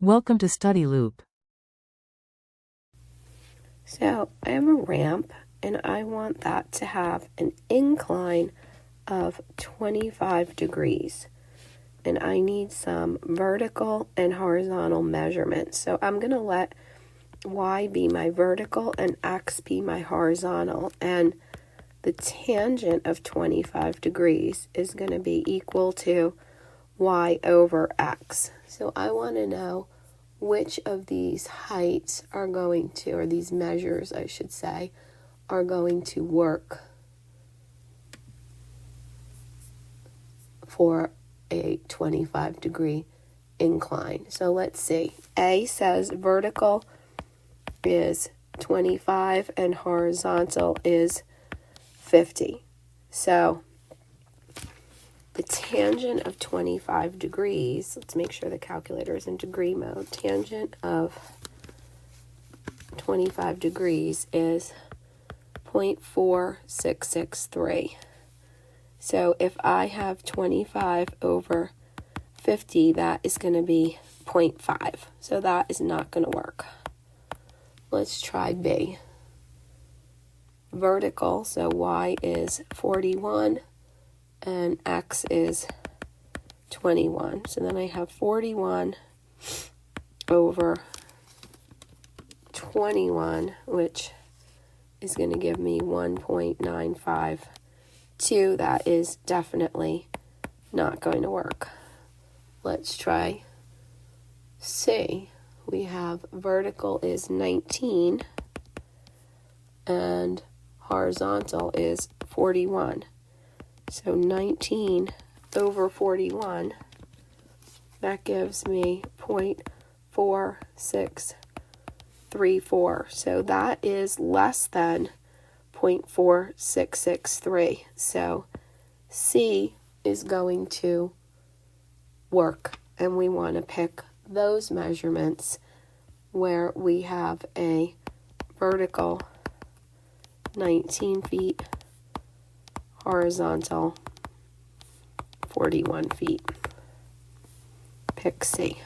Welcome to Study Loop. So I have a ramp and I want that to have an incline of 25 degrees. And I need some vertical and horizontal measurements. So I'm going to let Y be my vertical and X be my horizontal. And the tangent of 25 degrees is going to be equal to Y over X. So I want to know which of these heights are going to, or these measures, I should say, are going to work for a 25 degree incline. So let's see. A says vertical is 25 and horizontal is 50. So the tangent of 25 degrees, let's make sure the calculator is in degree mode. Tangent of 25 degrees is 0.4663. So if I have 25 over 50, that is going to be 0.5. So that is not going to work. Let's try B. Vertical, so Y is 41 and X is 21. So then I have 41 over 21, which is going to give me 1.952. That is definitely not going to work. Let's try C. We have vertical is 19 and horizontal is 41. So 19 over 41, that gives me 0.4634. So that is less than 0.4663. So C is going to work, and we want to pick those measurements where we have a vertical 19 feet, horizontal 41 feet. Pick C.